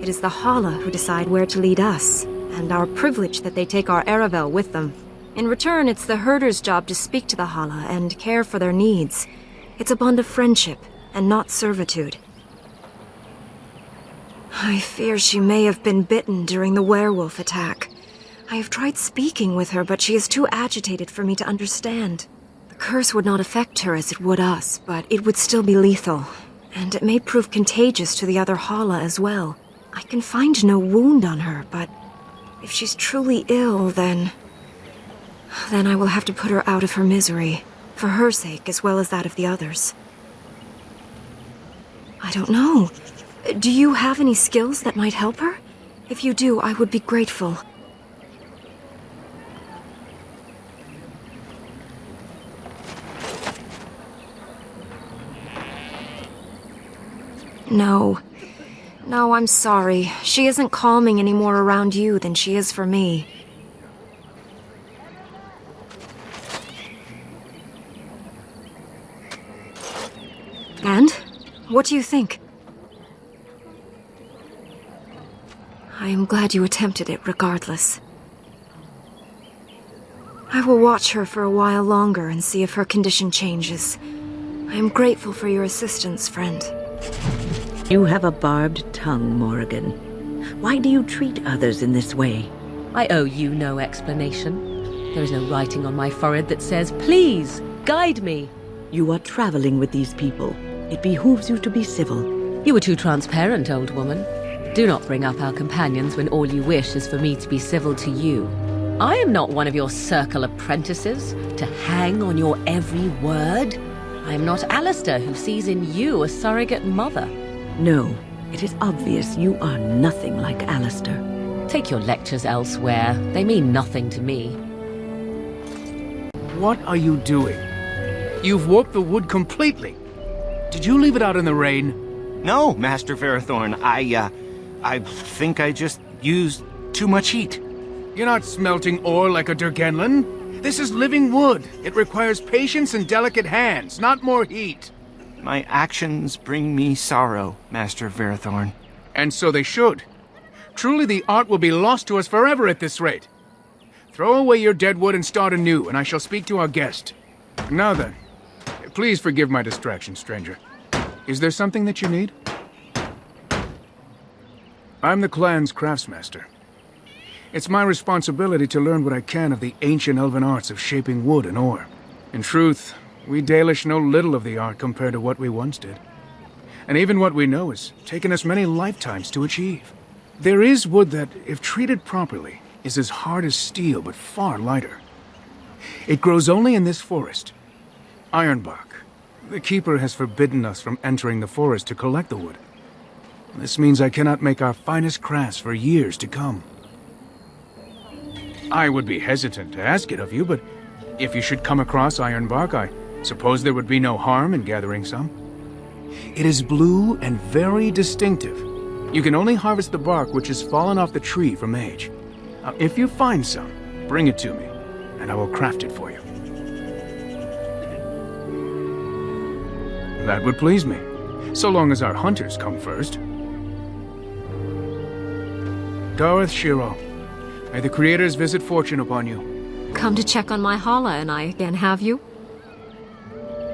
It is the Hala who decide where to lead us, and our privilege that they take our Aravel with them. In return, it's the herder's job to speak to the Hala and care for their needs. It's a bond of friendship, and not servitude. I fear she may have been bitten during the werewolf attack. I have tried speaking with her, but she is too agitated for me to understand. The curse would not affect her as it would us, but it would still be lethal, and it may prove contagious to the other Hala as well. I can find no wound on her, but if she's truly ill, then I will have to put her out of her misery, for her sake as well as that of the others. I don't know. Do you have any skills that might help her? If you do, I would be grateful. No, I'm sorry. She isn't calming any more around you than she is for me. And? What do you think? I am glad you attempted it regardless. I will watch her for a while longer and see if her condition changes. I am grateful for your assistance, friend. You have a barbed tongue, Morrigan. Why do you treat others in this way? I owe you no explanation. There is no writing on my forehead that says, "Please, guide me." You are traveling with these people. It behooves you to be civil. You were too transparent, old woman. Do not bring up our companions when all you wish is for me to be civil to you. I am not one of your circle apprentices, to hang on your every word. I am not Alistair, who sees in you a surrogate mother. No, it is obvious you are nothing like Alistair. Take your lectures elsewhere. They mean nothing to me. What are you doing? You've warped the wood completely. Did you leave it out in the rain? No, Master Ferrothorn. I think I just used too much heat. You're not smelting ore like a Durgenlin. This is living wood. It requires patience and delicate hands, not more heat. My actions bring me sorrow, Master Ferrothorn. And so they should. Truly the art will be lost to us forever at this rate. Throw away your dead wood and start anew, and I shall speak to our guest. Now then, please forgive my distraction, stranger. Is there something that you need? I'm the clan's craftsmaster. It's my responsibility to learn what I can of the ancient elven arts of shaping wood and ore. In truth, we Dalish know little of the art compared to what we once did. And even what we know has taken us many lifetimes to achieve. There is wood that, if treated properly, is as hard as steel but far lighter. It grows only in this forest. Ironbark. The Keeper has forbidden us from entering the forest to collect the wood. This means I cannot make our finest crafts for years to come. I would be hesitant to ask it of you, but if you should come across ironbark, I suppose there would be no harm in gathering some. It is blue and very distinctive. You can only harvest the bark which has fallen off the tree from age. Now, if you find some, bring it to me, and I will craft it for you. That would please me, so long as our hunters come first. Dareth Shiro, may the Creators visit fortune upon you. Come to check on my Hala and I again, have you?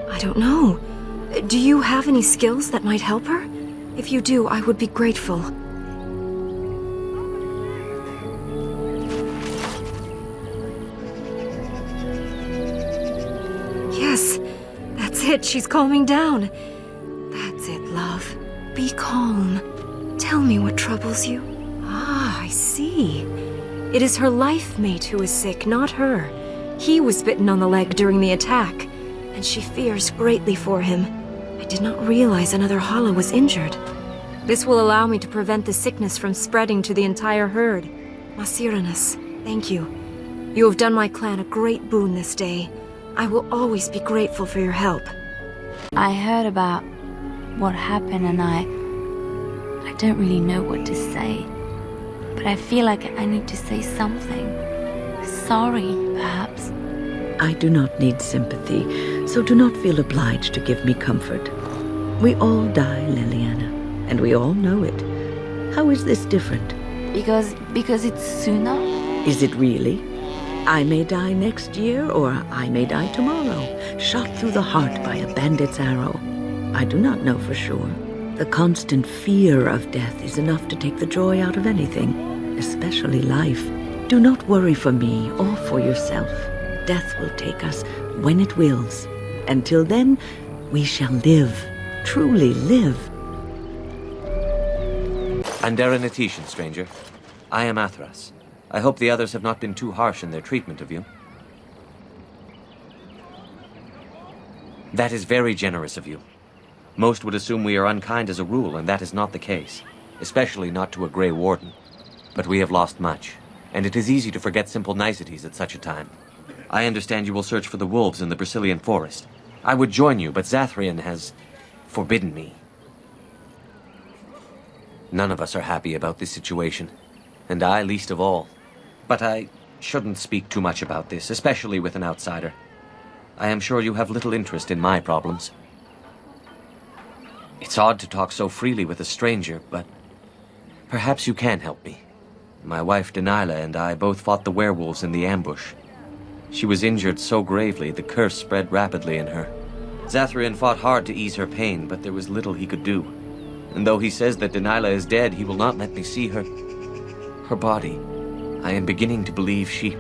I don't know. Do you have any skills that might help her? If you do, I would be grateful. Yes, that's it. She's calming down. That's it, love. Be calm. Tell me what troubles you. Ah, I see. It is her life mate who is sick, not her. He was bitten on the leg during the attack, and she fears greatly for him. I did not realize another Hala was injured. This will allow me to prevent the sickness from spreading to the entire herd. Masiranus, thank you. You have done my clan a great boon this day. I will always be grateful for your help. I heard about what happened and I don't really know what to say. But I feel like I need to say something. Sorry, perhaps. I do not need sympathy, so do not feel obliged to give me comfort. We all die, Leliana, and we all know it. How is this different? Because it's sooner? Is it really? I may die next year, or I may die tomorrow, shot through the heart by a bandit's arrow. I do not know for sure. The constant fear of death is enough to take the joy out of anything, especially life. Do not worry for me or for yourself. Death will take us when it wills. Until then, we shall live, truly live. Andera Natishan, stranger. I am Athras. I hope the others have not been too harsh in their treatment of you. That is very generous of you. Most would assume we are unkind as a rule, and that is not the case. Especially not to a Grey Warden. But we have lost much, and it is easy to forget simple niceties at such a time. I understand you will search for the wolves in the Brazilian forest. I would join you, but Zathrian has forbidden me. None of us are happy about this situation, and I least of all. But I shouldn't speak too much about this, especially with an outsider. I am sure you have little interest in my problems. It's odd to talk so freely with a stranger, but perhaps you can help me. My wife Dalilah and I both fought the werewolves in the ambush. She was injured so gravely, the curse spread rapidly in her. Zathrian fought hard to ease her pain, but there was little he could do. And though he says that Dalilah is dead, he will not let me see her body. I am beginning to believe she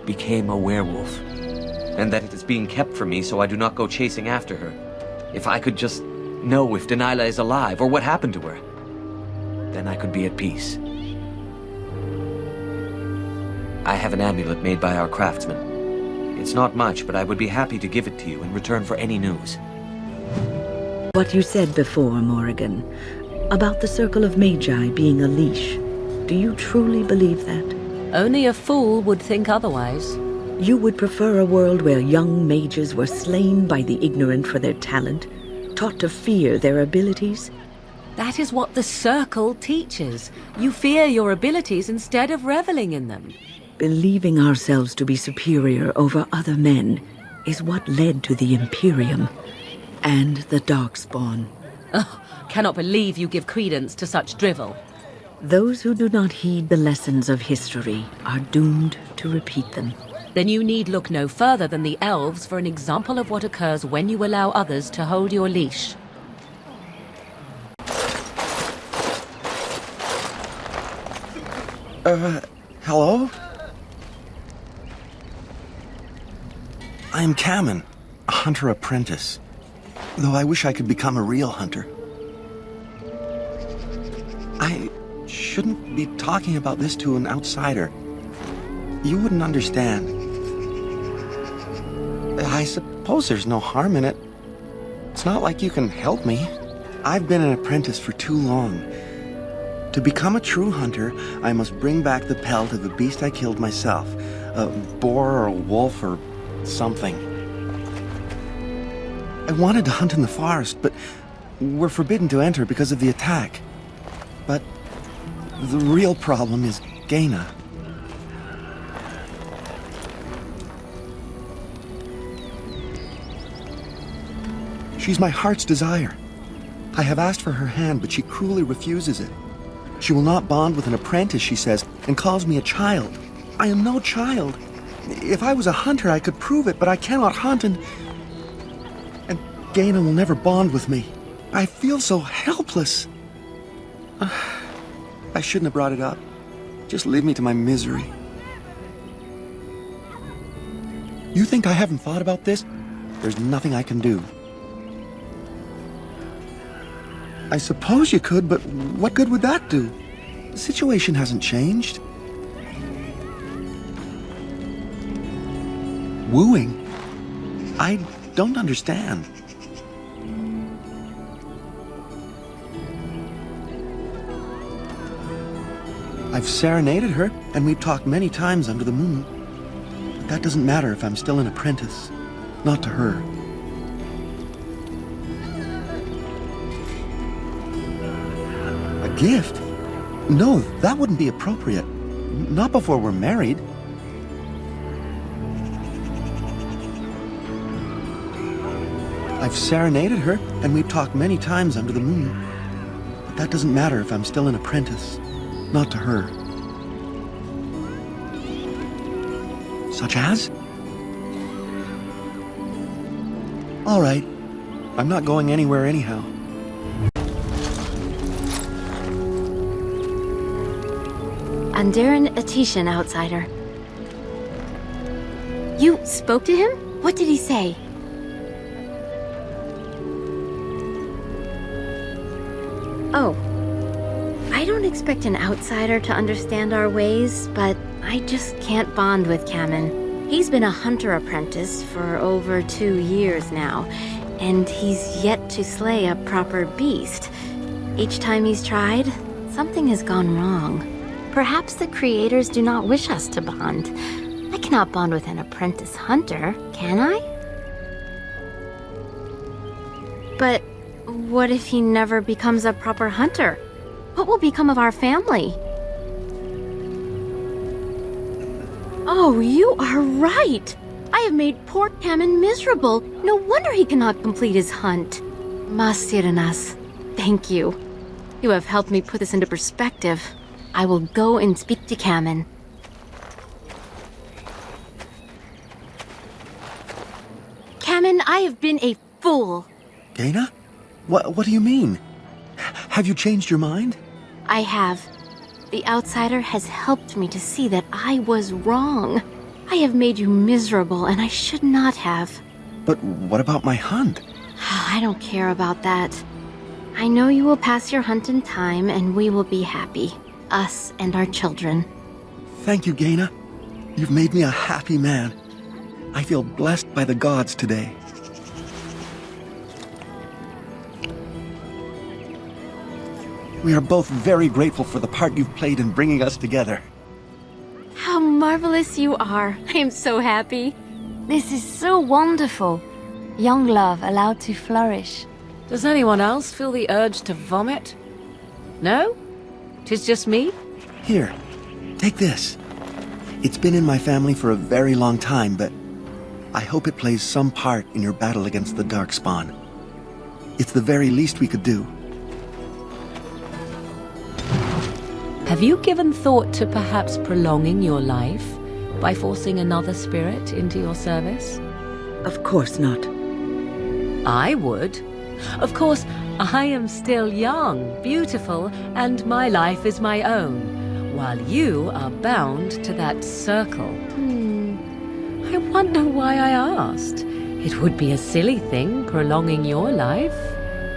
became a werewolf, and that it is being kept from me so I do not go chasing after her. If I could just know if Dalilah is alive, or what happened to her, then I could be at peace. I have an amulet made by our craftsman. It's not much, but I would be happy to give it to you in return for any news. What you said before, Morrigan, about the Circle of Magi being a leash, do you truly believe that? Only a fool would think otherwise. You would prefer a world where young mages were slain by the ignorant for their talent, taught to fear their abilities? That is what the Circle teaches. You fear your abilities instead of reveling in them. Believing ourselves to be superior over other men is what led to the Imperium and the Darkspawn. Oh, cannot believe you give credence to such drivel. Those who do not heed the lessons of history are doomed to repeat them. then you need look no further than the elves for an example of what occurs when you allow others to hold your leash. Hello? I am Qwinn, a hunter apprentice. Though I wish I could become a real hunter. I shouldn't be talking about this to an outsider. You wouldn't understand. I suppose there's no harm in it. It's not like you can help me. I've been an apprentice for too long. To become a true hunter, I must bring back the pelt of a beast I killed myself. A boar or a wolf or something. I wanted to hunt in the forest, but we're forbidden to enter because of the attack. But the real problem is Gaina. She's my heart's desire. I have asked for her hand, but she cruelly refuses it. She will not bond with an apprentice, she says, and calls me a child. I am no child. If I was a hunter, I could prove it, but I cannot hunt, and Gaina will never bond with me. I feel so helpless. I shouldn't have brought it up. Just leave me to my misery. You think I haven't thought about this? There's nothing I can do. I suppose you could, but what good would that do? The situation hasn't changed. Wooing? I don't understand. I've serenaded her, and we've talked many times under the moon. But that doesn't matter if I'm still an apprentice. Not to her. A gift? No, that wouldn't be appropriate. Not before we're married. I've serenaded her, and we've talked many times under the moon. But that doesn't matter if I'm still an apprentice. Not to her. Such as? All right. I'm not going anywhere anyhow. Andaran Atishan, outsider. You spoke to him? What did he say? Oh. I don't expect an outsider to understand our ways, but I just can't bond with Qwinn. He's been a hunter apprentice for over 2 years now, and he's yet to slay a proper beast. Each time he's tried, something has gone wrong. Perhaps the creators do not wish us to bond. I cannot bond with an apprentice hunter, can I? But what if he never becomes a proper hunter? What will become of our family? Oh, you are right! I have made poor Qwinn miserable. No wonder he cannot complete his hunt. Masiranas, thank you. You have helped me put this into perspective. I will go and speak to Qwinn. Qwinn, I have been a fool. Gaina? What do you mean? Have you changed your mind? I have. The outsider has helped me to see that I was wrong. I have made you miserable, and I should not have. But what about my hunt? I don't care about that. I know you will pass your hunt in time, and we will be happy. Us and our children. Thank you, Gaina. You've made me a happy man. I feel blessed by the gods today. We are both very grateful for the part you've played in bringing us together. How marvelous you are. I am so happy. This is so wonderful. Young love allowed to flourish. Does anyone else feel the urge to vomit? No? 'Tis just me? Here, take this. It's been in my family for a very long time, but I hope it plays some part in your battle against the Darkspawn. It's the very least we could do. Have you given thought to perhaps prolonging your life? by forcing another spirit into your service? Of course not. I would. Of course, I am still young, beautiful, and my life is my own, while you are bound to that circle. I wonder why I asked. It would be a silly thing, prolonging your life.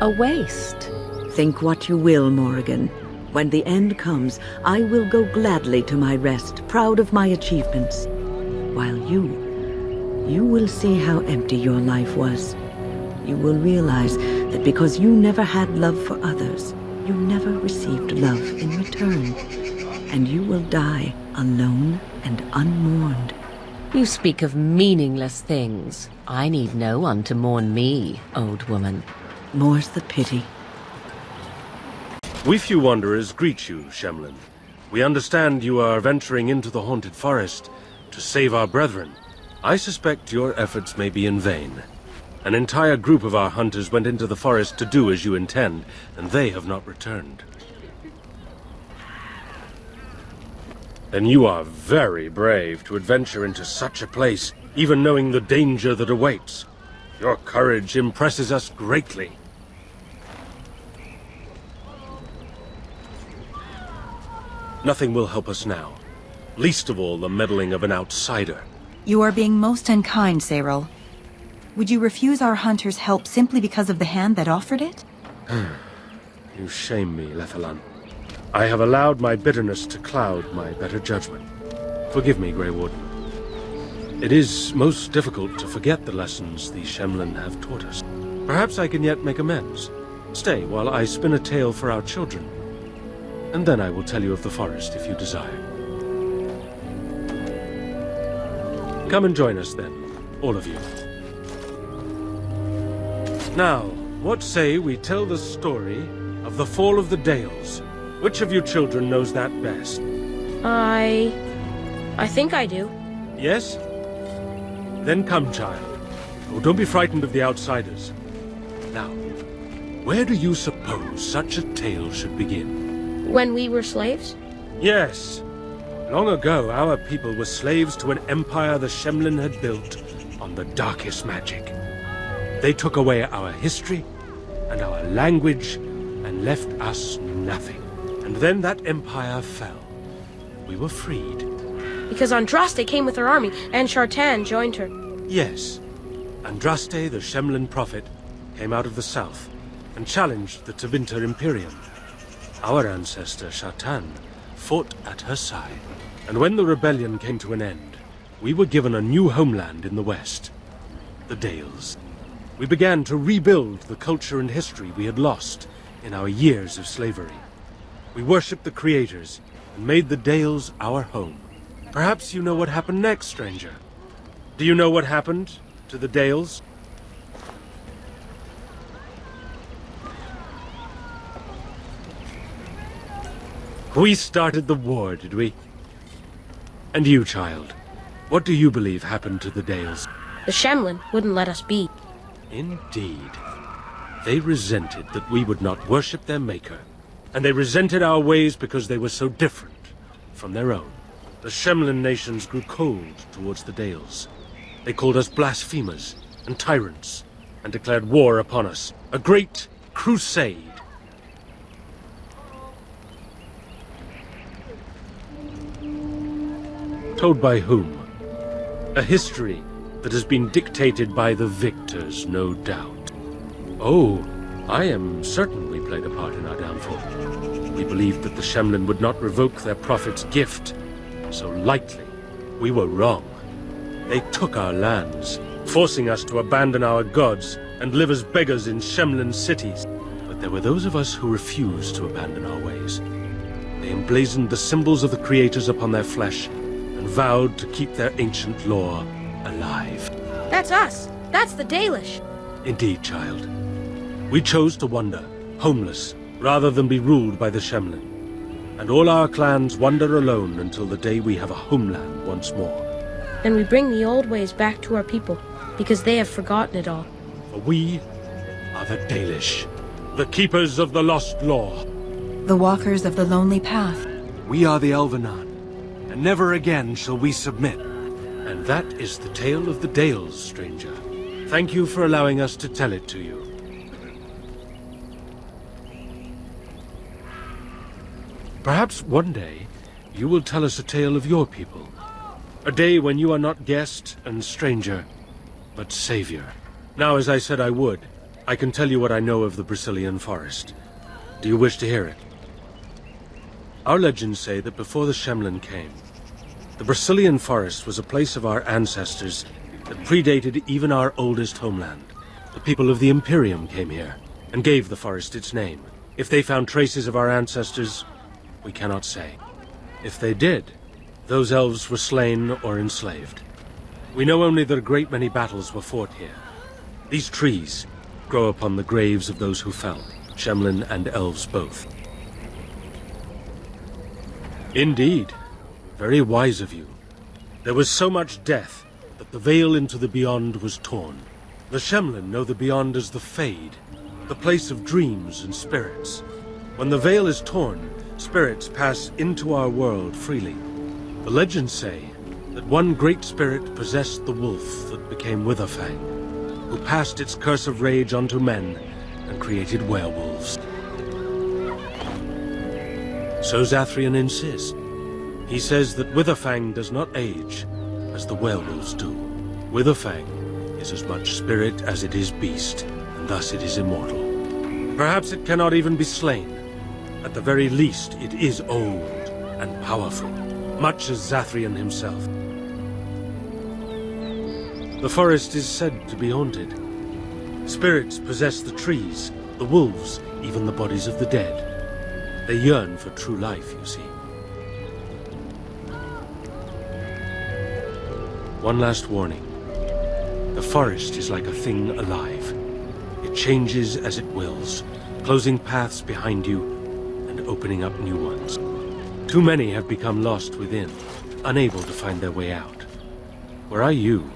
A waste. Think what you will, Morrigan. When the end comes, I will go gladly to my rest, proud of my achievements. While you will see how empty your life was. You will realize that because you never had love for others, you never received love in return. And you will die alone and unmourned. You speak of meaningless things. I need no one to mourn me, old woman. More's the pity. We few wanderers greet you, Shemlin. We understand you are venturing into the haunted forest to save our brethren. I suspect your efforts may be in vain. An entire group of our hunters went into the forest to do as you intend, and they have not returned. Then you are very brave to adventure into such a place, even knowing the danger that awaits. Your courage impresses us greatly. Nothing will help us now, least of all the meddling of an outsider. You are being most unkind, Cyril. Would you refuse our hunters' help simply because of the hand that offered it? You shame me, Leliana. I have allowed my bitterness to cloud my better judgment. Forgive me, Grey Warden. It is most difficult to forget the lessons the Shemlin have taught us. Perhaps I can yet make amends. Stay while I spin a tale for our children. And then I will tell you of the forest if you desire. Come and join us then, all of you. Now, what say we tell the story of the fall of the Dales? Which of you children knows that best? I think I do. Yes? Then come, child. Oh, don't be frightened of the outsiders. Now, where do you suppose such a tale should begin? When we were slaves? Yes. Long ago, our people were slaves to an empire the Shemlin had built on the darkest magic. They took away our history and our language and left us nothing. And then that empire fell. We were freed. Because Andraste came with her army, and Shartan joined her. Yes. Andraste, the Shemlin prophet, came out of the south and challenged the Tevinter Imperium. Our ancestor, Shartan, fought at her side. And when the rebellion came to an end, we were given a new homeland in the west, the Dales. We began to rebuild the culture and history we had lost in our years of slavery. We worshipped the creators and made the Dales our home. Perhaps you know what happened next, stranger. Do you know what happened to the Dales? We started the war, did we? And you, child, what do you believe happened to the Dales? The Shemlin wouldn't let us be. Indeed. They resented that we would not worship their maker, and they resented our ways because they were so different from their own. The Shemlin nations grew cold towards the Dales. They called us blasphemers and tyrants, and declared war upon us. A great crusade. Told by whom? A history that has been dictated by the victors, no doubt. Oh, I am certain we played a part in our downfall. We believed that the Shemlin would not revoke their prophet's gift so lightly. We were wrong. They took our lands, forcing us to abandon our gods and live as beggars in Shemlin cities. But there were those of us who refused to abandon our ways. They emblazoned the symbols of the creators upon their flesh and vowed to keep their ancient lore alive. That's us! That's the Dalish! Indeed, child. We chose to wander, homeless, rather than be ruled by the Shemlin. And all our clans wander alone until the day we have a homeland once more. Then we bring the old ways back to our people, because they have forgotten it all. For we are the Dalish, the keepers of the lost lore. The walkers of the lonely path. We are the Elvenan, and never again shall we submit. That is the tale of the Dales, stranger. Thank you for allowing us to tell it to you. Perhaps one day, you will tell us a tale of your people. A day when you are not guest and stranger, but savior. Now, as I said I would, I can tell you what I know of the Brazilian forest. Do you wish to hear it? Our legends say that before the Shemlin came, the Brazilian forest was a place of our ancestors that predated even our oldest homeland. The people of the Imperium came here, and gave the forest its name. If they found traces of our ancestors, we cannot say. If they did, those elves were slain or enslaved. We know only that a great many battles were fought here. These trees grow upon the graves of those who fell, Shemlin and elves both. Indeed. Very wise of you. There was so much death that the veil into the Beyond was torn. The Shemlin know the Beyond as the Fade, the place of dreams and spirits. When the veil is torn, spirits pass into our world freely. The legends say that one great spirit possessed the wolf that became Witherfang, who passed its curse of rage onto men and created werewolves. So Zathrian insists. He says that Witherfang does not age, as the werewolves do. Witherfang is as much spirit as it is beast, and thus it is immortal. Perhaps it cannot even be slain. At the very least, it is old and powerful, much as Zathrian himself. The forest is said to be haunted. Spirits possess the trees, the wolves, even the bodies of the dead. They yearn for true life, you see. One last warning. The forest is like a thing alive. It changes as it wills, closing paths behind you and opening up new ones. Too many have become lost within, unable to find their way out. Were I you,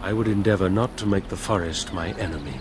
I would endeavor not to make the forest my enemy.